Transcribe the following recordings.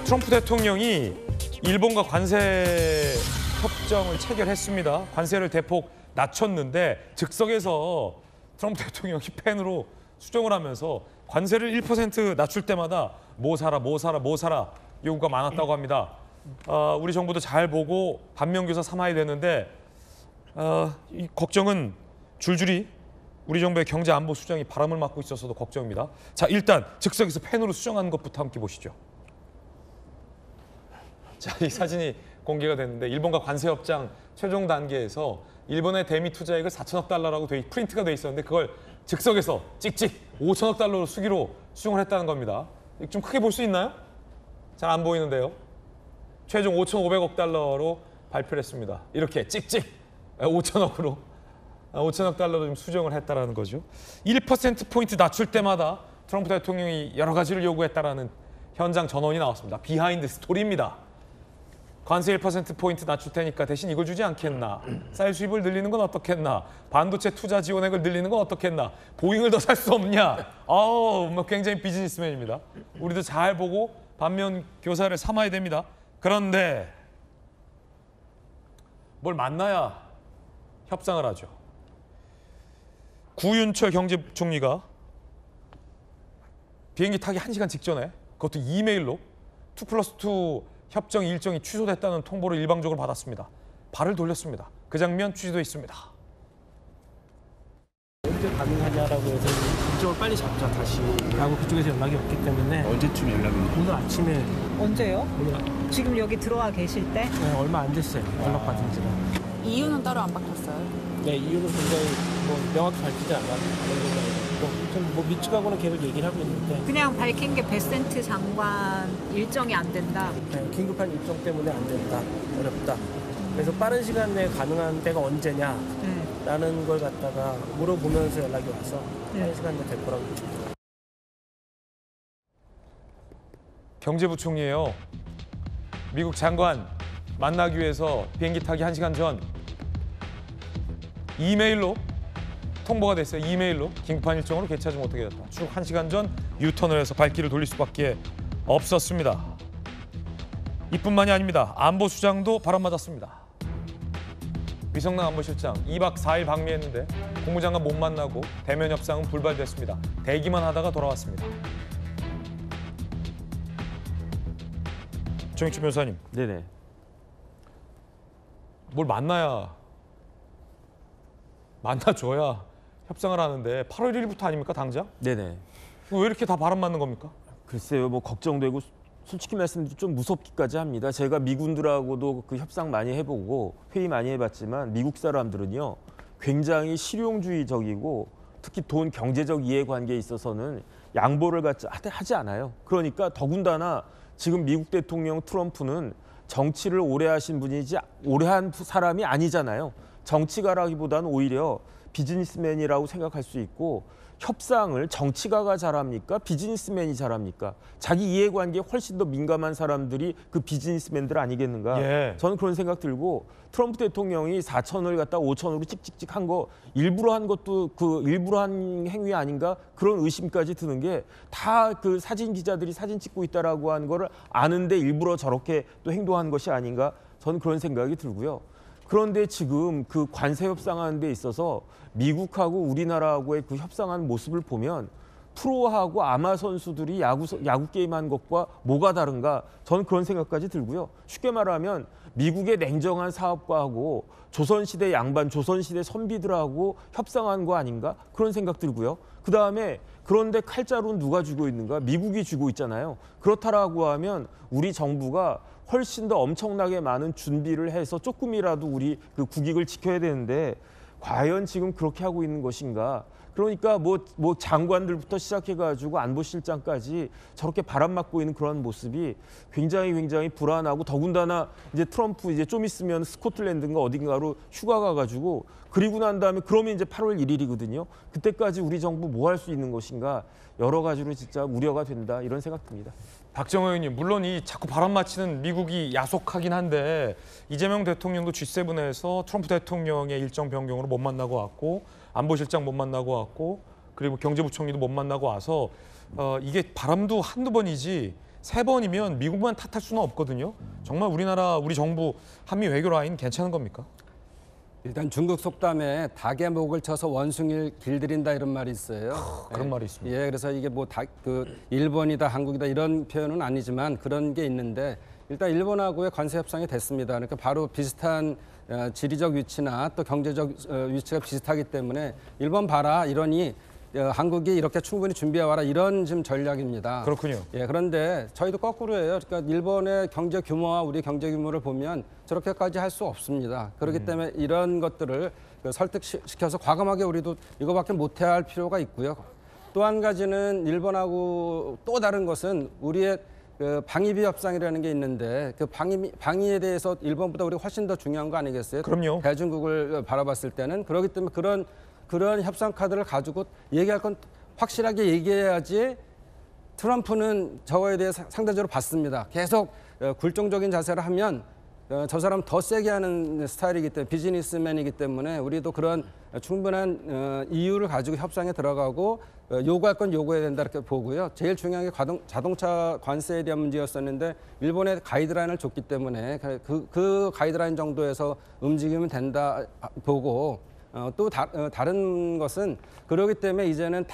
트럼프 대통령이 일본과 관세 협정을 체결했습니다. 관세를 대폭 낮췄는데 즉석에서 트럼프 대통령이 펜으로 수정을 하면서 관세를 1% 낮출 때마다 뭐 사라 요구가 많았다고 합니다. 우리 정부도 잘 보고 반면교사 삼아야 되는데 이 걱정은 줄줄이 우리 정부의 경제안보 수장이 바람을 맞고 있어서도 걱정입니다. 자, 일단 즉석에서 펜으로 수정한 것부터 함께 보시죠. 자, 이 사진이 공개가 됐는데 일본과 관세 협정 최종 단계에서 일본의 대미 투자액을 4천억 달러라고 프린트가 돼 있었는데 그걸 즉석에서 찍찍 5천억 달러로 수기로 수정을 했다는 겁니다. 좀 크게 볼 수 있나요? 잘 안 보이는데요. 최종 5,500억 달러로 발표를 했습니다. 이렇게 찍찍 5천억 달러로 좀 수정을 했다라는 거죠. 1%포인트 낮출 때마다 트럼프 대통령이 여러 가지를 요구했다라는 현장 전원이 나왔습니다. 비하인드 스토리입니다. 관세 1%포인트 낮출 테니까 대신 이걸 주지 않겠나. 쌀 수입을 늘리는 건 어떻겠나. 반도체 투자 지원액을 늘리는 건 어떻겠나. 보잉을 더 살 수 없냐. 굉장히 비즈니스맨입니다. 우리도 잘 보고 반면 교사를 삼아야 됩니다. 그런데 뭘 만나야 협상을 하죠. 구윤철 경제부총리가 비행기 타기 1시간 직전에 그것도 이메일로 2+2 협정 일정이 취소됐다는 통보를 일방적으로 받았습니다. 발을 돌렸습니다. 그 장면 취재돼 있습니다. 언제 가능하냐라고 해서 일정을 빨리 잡자 다시 라고 그쪽에서 연락이 왔기 때문에 언제쯤 연락이 오죠? 오늘 아침에. 언제요? 오늘 지금 여기 들어와 계실 때? 네, 얼마 안 됐어요. 연락받은 지가. 이유는 따로 안 밝혔어요? 네, 이유는 굉장히 명확히 밝히지 않았는데 미측하고는 계속 얘기를 하고 있는데 그냥 밝힌 게 베센트 장관 일정이 안 된다. 네, 긴급한 일정 때문에 안 된다. 어렵다. 그래서 빠른 시간 내에 가능한 때가 언제냐 라는 걸 갖다가 물어보면서 연락이 와서 빠른 시간 내에 될 거라고 보십니다. 경제부총리예요. 미국 장관 만나기 위해서 비행기 타기 1시간 전 이메일로 통보가 됐어요. 이메일로 긴급한 일정으로 개최하지 못하게 됐다. 쭉 1시간 전 유턴을 해서 발길을 돌릴 수밖에 없었습니다. 이뿐만이 아닙니다. 안보수장도 바람맞았습니다. 위성남 안보실장 2박 4일 방미했는데 국무장관 못 만나고 대면 협상은 불발됐습니다. 대기만 하다가 돌아왔습니다. 정익주 변호사님. 네네. 뭘 만나줘야 협상을 하는데 8월 1일부터 아닙니까 당장? 네네. 왜 이렇게 다 바람 맞는 겁니까? 글쎄요, 걱정되고 솔직히 말씀드리면 좀 무섭기까지 합니다. 제가 미군들하고도 그 협상 많이 해보고 회의 많이 해봤지만 미국 사람들은요 굉장히 실용주의적이고 특히 돈 경제적 이해관계에 있어서는 양보를 하지 않아요. 그러니까 더군다나 지금 미국 대통령 트럼프는 정치를 오래 하신 분이지 오래 한 사람이 아니잖아요. 정치가라기보다는 오히려 비즈니스맨이라고 생각할 수 있고 협상을 정치가가 잘합니까? 비즈니스맨이 잘합니까? 자기 이해관계에 훨씬 더 민감한 사람들이 그 비즈니스맨들 아니겠는가? 예. 저는 그런 생각 들고 트럼프 대통령이 4천을 갖다 5천으로 찍찍찍 한 거 일부러 한 것도 일부러 한 행위 아닌가? 그런 의심까지 드는 게 다 그 사진 기자들이 사진 찍고 있다라고 하는 거를 아는데 일부러 저렇게 또 행동한 것이 아닌가? 저는 그런 생각이 들고요. 그런데 지금 그 관세 협상하는 데 있어서 미국하고 우리나라하고의 그 협상하는 모습을 보면 프로하고 아마 선수들이 야구 게임한 것과 뭐가 다른가? 저는 그런 생각까지 들고요. 쉽게 말하면 미국의 냉정한 사업가하고 조선시대 양반, 조선시대 선비들하고 협상한 거 아닌가? 그런 생각 들고요. 그다음에 그런데 칼자루는 누가 쥐고 있는가? 미국이 쥐고 있잖아요. 그렇다라고 하면 우리 정부가 훨씬 더 엄청나게 많은 준비를 해서 조금이라도 우리 그 국익을 지켜야 되는데 과연 지금 그렇게 하고 있는 것인가? 그러니까 뭐 장관들부터 시작해가지고 안보실장까지 저렇게 바람 맞고 있는 그런 모습이 굉장히 불안하고 더군다나 이제 트럼프 이제 좀 있으면 스코틀랜드인가 어딘가로 휴가 가가지고 그리고 난 다음에 그러면 이제 8월 1일이거든요. 그때까지 우리 정부 뭐 할 수 있는 것인가 여러 가지로 진짜 우려가 된다 이런 생각 듭니다. 박정호 의원님, 물론 이 자꾸 바람 맞히는 미국이 야속하긴 한데 이재명 대통령도 G7에서 트럼프 대통령의 일정 변경으로 못 만나고 왔고 안보실장 못 만나고 왔고 그리고 경제부총리도 못 만나고 와서 이게 바람도 한두 번이지 3번이면 미국만 탓할 수는 없거든요. 정말 우리나라 우리 정부 한미 외교 라인 괜찮은 겁니까? 일단 중국 속담에 닭의 목을 쳐서 원숭이를 길들인다 이런 말이 있어요. 그런 말이 있습니다. 예, 그래서 이게 뭐 일본이다, 한국이다 이런 표현은 아니지만 그런 게 있는데 일단 일본하고의 관세 협상이 됐습니다. 그러니까 바로 비슷한 지리적 위치나 또 경제적 위치가 비슷하기 때문에 일본 봐라 이러니 한국이 이렇게 충분히 준비해 와라 이런 지금 전략입니다. 그렇군요. 예, 그런데 저희도 거꾸로예요. 그러니까 일본의 경제 규모와 우리 경제 규모를 보면 저렇게까지 할 수 없습니다. 그렇기 때문에 이런 것들을 설득시켜서 과감하게 우리도 이거밖에 못해야 할 필요가 있고요. 또 한 가지는 일본하고 또 다른 것은 우리의 방위비 협상이라는 게 있는데 그 방위에 대해서 일본보다 우리가 훨씬 더 중요한 거 아니겠어요? 그럼요. 대중국을 바라봤을 때는 그렇기 때문에 그런 협상 카드를 가지고 얘기할 건 확실하게 얘기해야지 트럼프는 저거에 대해 상대적으로 받습니다. 계속 굴종적인 자세를 하면 저 사람 더 세게 하는 스타일이기 때문에 비즈니스맨이기 때문에 우리도 그런 충분한 이유를 가지고 협상에 들어가고 요구할 건 요구해야 된다 이렇게 보고요. 제일 중요한 게 자동차 관세에 대한 문제였었는데 일본에 가이드라인을 줬기 때문에 그 가이드라인 정도에서 움직이면 된다 보고 또 다른 것은 그러기 때문에 이제는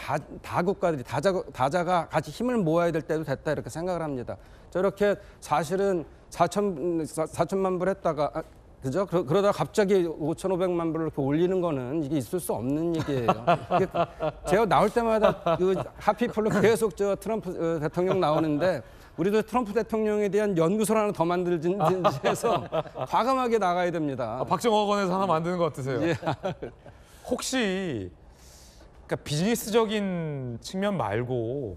다 국가들이 다자가 같이 힘을 모아야 될 때도 됐다 이렇게 생각을 합니다. 저렇게 사실은 4천만 불 했다가 그죠? 그러다가 갑자기 5,500만 불을 이렇게 올리는 거는 이게 있을 수 없는 얘기예요. 제가 나올 때마다 그 하피플로 계속 저 트럼프 대통령 나오는데 우리도 트럼프 대통령에 대한 연구소를 하나 더 만들지 해서 과감하게 나가야 됩니다. 박정학원에서 하나 만드는 거 어떠세요? 예. 혹시 그러니까 비즈니스적인 측면 말고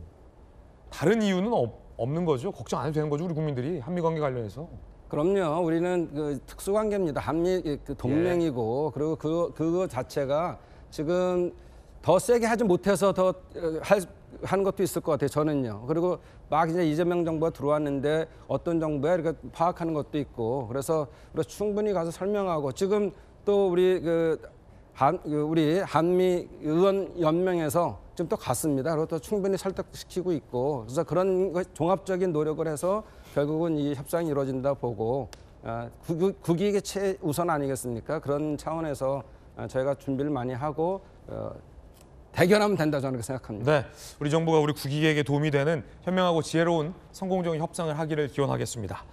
다른 이유는 없는 거죠? 걱정 안 해도 되는 거죠? 우리 국민들이 한미 관계 관련해서. 그럼요. 우리는 그 특수관계입니다. 한미 그 동맹이고 그리고 그거 자체가 지금 더 세게 하지 못해서 더 하는 것도 있을 것 같아요. 저는요. 그리고 막 이제 이재명 정부가 들어왔는데 어떤 정부야 이렇게 파악하는 것도 있고 그래서 충분히 가서 설명하고 지금 또 우리 우리 한미 의원 연맹에서 지금 또 갔습니다. 그리고 또 충분히 설득시키고 있고 그래서 그런 종합적인 노력을 해서 결국은 이 협상이 이루어진다 보고 국익이 최우선 아니겠습니까? 그런 차원에서 저희가 준비를 많이 하고 대결하면 된다 저는 그렇게 생각합니다. 네, 우리 정부가 우리 국익에게 도움이 되는 현명하고 지혜로운 성공적인 협상을 하기를 기원하겠습니다.